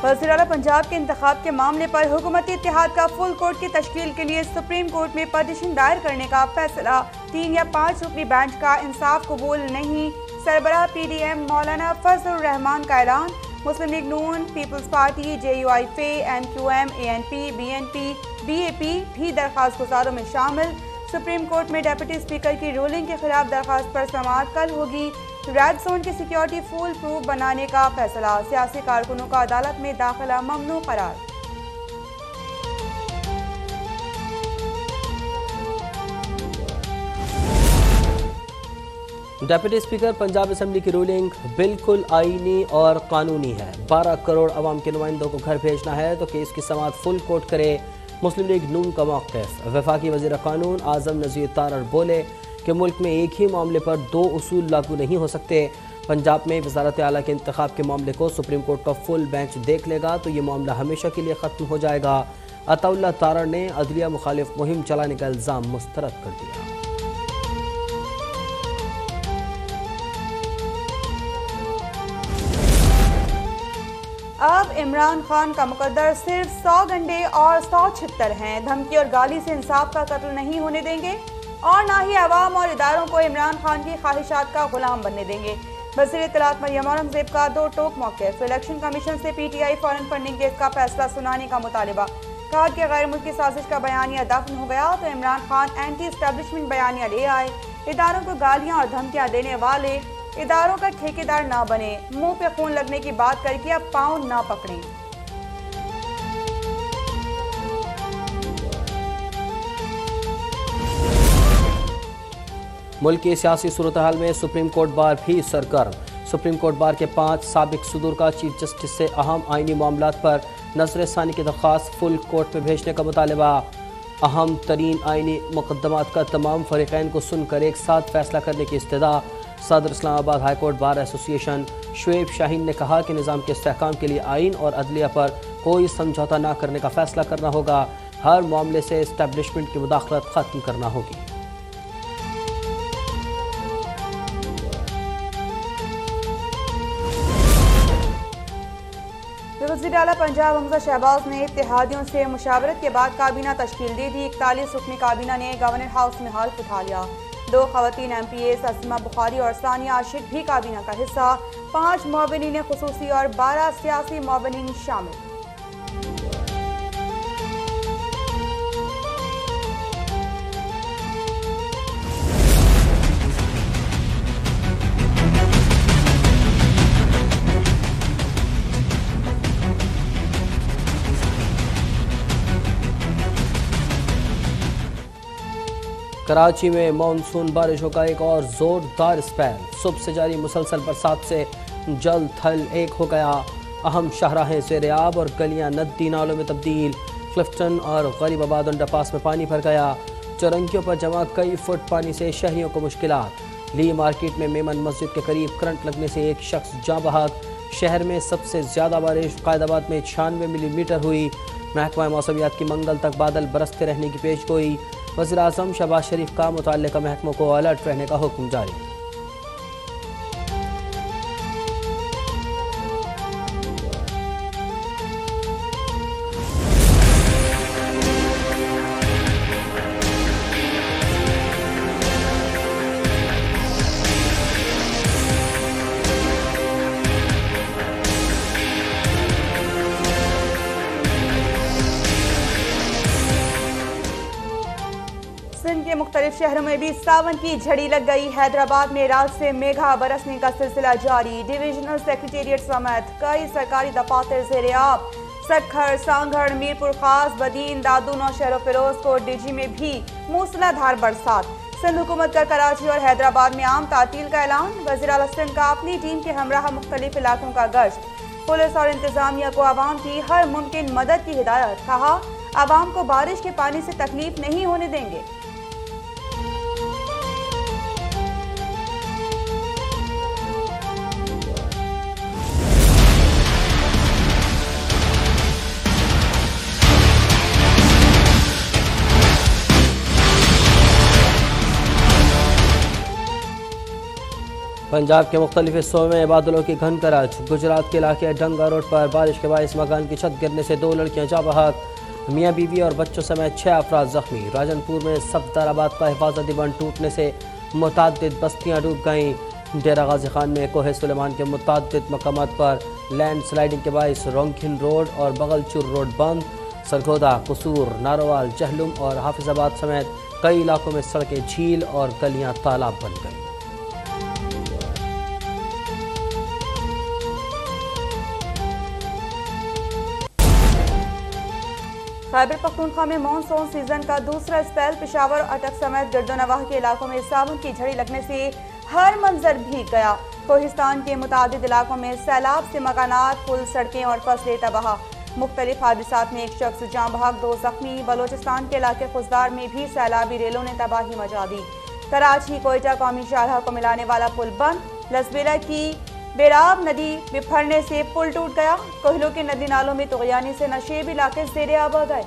वज़ीर आला पंजाब के इंतखाब के मामले पर हुकूमती इत्तेहाद का फुल कोर्ट की तश्कील के लिए सुप्रीम कोर्ट में पटिशन दायर करने का फैसला। 3 या 5 रुकनी बेंच का इंसाफ कबूल नहीं। सरबराह PDM मौलाना फजलुर रहमान का ऐलान। Muslim League Noon, People's Party, JUIF, MQM, ANP, BNP, BAP भी दरख्वास्त गुजारों में शामिल। सुप्रीम कोर्ट में डिप्टी स्पीकर की रूलिंग के खिलाफ दरख्वास्त पर समाअत कल होगी। रेड जोन की सिक्योरिटी फुल प्रूफ बनाने का फैसला। सियासी कारकुनों का अदालत में दाखिला ममनू करार। डिप्टी स्पीकर पंजाब असेंबली की रूलिंग बिल्कुल आईनी और कानूनी है। 12 करोड़ अवाम के नुमाइंदों को घर भेजना है तो केस की समाअत फुल कोर्ट करे। मुस्लिम लीग नून का मौक़िफ़। वफाकी वज़ीर कानून आज़म नज़ीर तारड़ बोले कि मुल्क में एक ही मामले पर 2 उसूल लागू नहीं हो सकते। पंजाब में वज़ारत आला के इंतखाब के मामले को सुप्रीम कोर्ट का फुल बेंच देख लेगा तो ये मामला हमेशा के लिए ख़त्म हो जाएगा। अताउल्लाह तारड़ ने अदलिया मुखालिफ मुहिम चलाने का इल्ज़ाम मुस्तरद कर दिया। अब इमरान खान का मुकद्दर सिर्फ 100 गंडे और 100 छितर हैं। धमकी और गाली से इंसाफ का कत्ल नहीं होने देंगे और ना ही अवाम और इदारों को इमरान खान की ख्वाहिशात का गुलाम बनने देंगे। वज़ीर इत्तलात मरियम औरंगज़ेब का 2 टोक मौक़िफ़। इलेक्शन कमीशन से PTI फॉरेन फंडिंग केस का फैसला सुनाने का मुतालिबा। कहा कि गैर मुल्की साजिश का बयानिया दफन हो गया तो इमरान खान एंटी एस्टेब्लिशमेंट बयानिया ले आए। इदारों को गालियाँ और धमकियाँ देने वाले इदारों का ठेकेदार ना बने। मुंह पे खून लगने की बात करके अब पाँव ना पकड़ें। मुल्क की सियासी सूरत हाल में सुप्रीम कोर्ट बार भी सरगर्म। सुप्रीम कोर्ट बार के 5 साबिक सदूर का चीफ जस्टिस से अहम आइनी मामलात पर नजरसानी की दरख्वास्त फुल कोर्ट में भेजने का मुतालिबा। अहम तरीन आइनी मुकदमात का तमाम फरीक़ैन को सुनकर एक साथ फैसला करने की इस्तदा। सदर Islamabad high court bar association Shoaib Shaheen ने कहा कि निज़ाम के इस्तेहकाम के लिए आइन और अदलिया पर कोई समझौता न करने का फैसला करना होगा। हर मामले से इस्टेब्लिशमेंट की मुदाखलत ख़त्म करना होगी। वज़ीर आला पंजाब हमजा शहबाज ने इत्तेहादियों से मुशावरत के बाद काबीना तश्कील दी थी। 41 रुकनी काबीना ने गवर्नर हाउस में हल्फ उठा लिया। 2 खवातीन MPAs असीमा बुखारी और सानिया आशिक भी काबीना का हिस्सा। 5 मुअव्विनीन खुसूसी और 12 सियासी मुअव्विनीन शामिल। कराची में मानसून बारिशों का एक और जोरदार स्पेल। सुबह से जारी मुसलसल बरसात से जल थल एक हो गया। अहम शाहराहें ज़ेर-ए-आब और गलियां नदी नालों में तब्दील। क्लिफ्टन और गरीबाबाद अंडरपास में पानी भर गया। चौरंगियों पर जमा कई फुट पानी से शहरियों को मुश्किलात। ली मार्केट में मेमन मस्जिद के करीब करंट लगने से एक शख्स जाँ बहक। शहर में सबसे ज़्यादा बारिश कायदाबाद में 96 मिलीमीटर हुई। महकमा मौसमियात की मंगल तक बादल बरसते रहने की पेशगोई। वज़ीर आज़म शहबाज शरीफ का मुतल्लिक़ा महकमों को अलर्ट रहने का हुक्म जारी। सिंध के मुख्तलिफ शहरों में भी सावन की झड़ी लग गई। हैदराबाद में रात से मेघा बरसने का सिलसिला जारी। डिविजनल सेक्रेटेरिएट समेत कई सरकारी दफातर ज़ेर-ए-आब। सक्खर, सांगड़, मीरपुर खास, बदीन, दादू, नौशहर फिरोजपुर, डिजी में भी मूसलाधार बरसात। सिंध हुकूमत का कराची और हैदराबाद में आम तातील का ऐलान। वज़ीर आला सिंध का अपनी टीम के हमराह मुख्तलिफ इलाकों का गश्त। पुलिस और इंतजामिया को आवाम की हर मुमकिन मदद की हिदायत। कहा, आवाम को बारिश के पानी से तकलीफ नहीं होने देंगे। पंजाब के मुख्तलिफ हिस्सों में बादलों की घन गरज। गुजरात के इलाके डंगा रोड पर बारिश के बायस मकान की छत गिरने से 2 लड़कियां जा बहक। मियाँ बीवी और बच्चों समेत 6 अफराद जख्मी। राजनपुर में सफदराबाद का हिफाजती बंद टूटने से मुतअद्दिद बस्तियां डूब गईं। डेरा गाजी खान में कोहे सुलेमान के मुतअद्दिद मकामात पर लैंड स्लाइडिंग के बायस रोंगखिन रोड और बगलचुर रोड बंद। सरगोदा, कसूर, नारोवाल, जहलुम और हाफिजाबाद समेत कई इलाकों में सड़कें झील और गलियां तालाब बन गईं। खैबर पख्तूनख्वा में मानसून सीजन का दूसरा स्पेल। पेशावर और अटक समेत गिरदोनवाह के इलाकों में सावन की झड़ी लगने से हर मंजर भीग गया। कोहिस्तान के मुतादिद इलाकों में सैलाब से मकानात, पुल, सड़कें और फसलें तबाह। मुख्तलिफ हादसात में 1 शख्स जाँ बहक, 2 जख्मी। बलोचिस्तान के इलाके खुजदार में भी सैलाबी रेलों ने तबाही मचा दी। कराची कोयटा कौमी शाहराह को मिलाने वाला पुल बंद। लसबेला की बेराब नदी बिफरने से पुल टूट गया। कोहलों के नदी नालों में तुगयानी से नशेब इलाके ज़ेरे आब आ गए।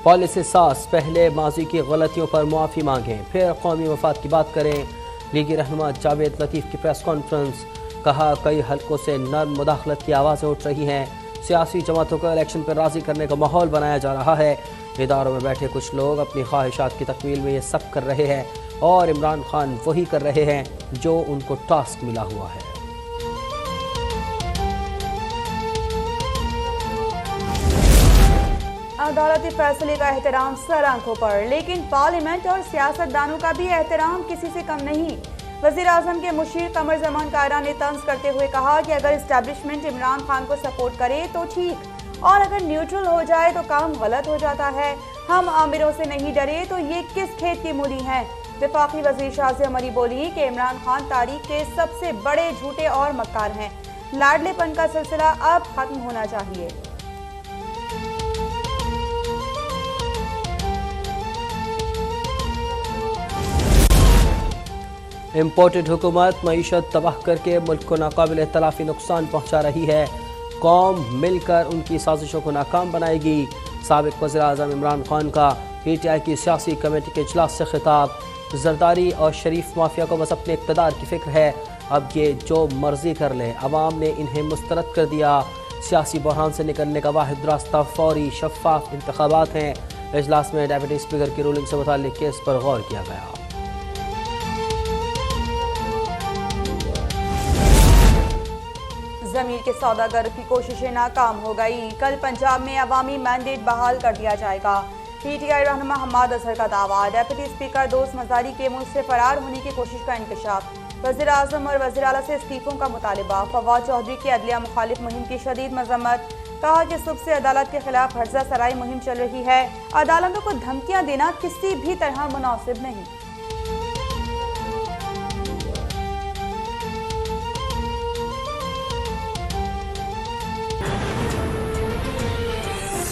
पॉलिसी साज पहले माजी की गलतियों पर मुआफ़ी मांगें, फिर कौमी मफाद की बात करें। लीगी रहनुमा जावेद लतीफ़ की प्रेस कॉन्फ्रेंस। कहा, कई हलकों से नर्म मुदाखलत की आवाज़ें उठ रही हैं। सियासी जमातों को इलेक्शन पर राज़ी करने का माहौल बनाया जा रहा है। इदारों में बैठे कुछ लोग अपनी ख्वाहिशात की तकमील में ये सब कर रहे हैं और इमरान खान वही कर रहे हैं जो उनको टास्क मिला हुआ है। अदालती फैसले का एहतराम सर आंखों पर, लेकिन पार्लियामेंट और सियासतदानों का भी एहतराम किसी से कम नहीं। वज़ीर आज़म के मुशीर कमर ज़मान कायरा ने तंज करते हुए कहा कि अगर इस्टेब्लिशमेंट इमरान खान को सपोर्ट करे तो ठीक, और अगर न्यूट्रल हो जाए तो काम गलत हो जाता है। हम आमिरों से नहीं डरे तो ये किस खेत की मूली हैं। वफाकी वज़ीर शाज़िया मरी बोली कि इमरान खान तारीख के सबसे बड़े झूठे और मक्कार हैं। लाडलेपन का सिलसिला अब खत्म होना चाहिए। इम्पोर्टेड हुकूमत मईशत तबाह करके मुल्क को नाकाबिल तलाफी नुकसान पहुँचा रही है। कौम मिलकर उनकी साजिशों को नाकाम बनाएगी। साबिक वज़ीर आज़म इमरान खान का PTI की सियासी कमेटी के इजलास से खिताब। जरदारी और शरीफ माफिया को बस अपने इक़्तिदार की फ़िक्र है, अब ये जो मर्जी कर ले। अवाम ने इन्हें मुस्तरद कर दिया। सियासी बहरान से निकलने का वाहिद रास्ता फौरी शफाफ इंतखाबात हैं। इजलास में डेप्यूटी स्पीकर की रूलिंग से मुताल्लिक़ केस पर गौर किया गया। ज़मीर के सौदागर की कोशिशें नाकाम हो गई। कल पंजाब में अवामी मैंडेट बहाल कर दिया जाएगा। PTI रहनुमा हम्माद अजहर का दावा। डेप्यूटी स्पीकर दोस्त मजारी के मुल्क से फरार होने की कोशिश का इंकशाफ। वज़ीर आज़म और वज़ीर आला से इस्तीफों का मुतालिबा। फवाद चौधरी की अदलिया मुखालिफ मुहिम की शदीद मजम्मत। कहा कि सुबह से अदालत के खिलाफ हर्जा सराई मुहिम चल रही है। अदालतों को धमकियाँ देना किसी भी तरह मुनासिब नहीं।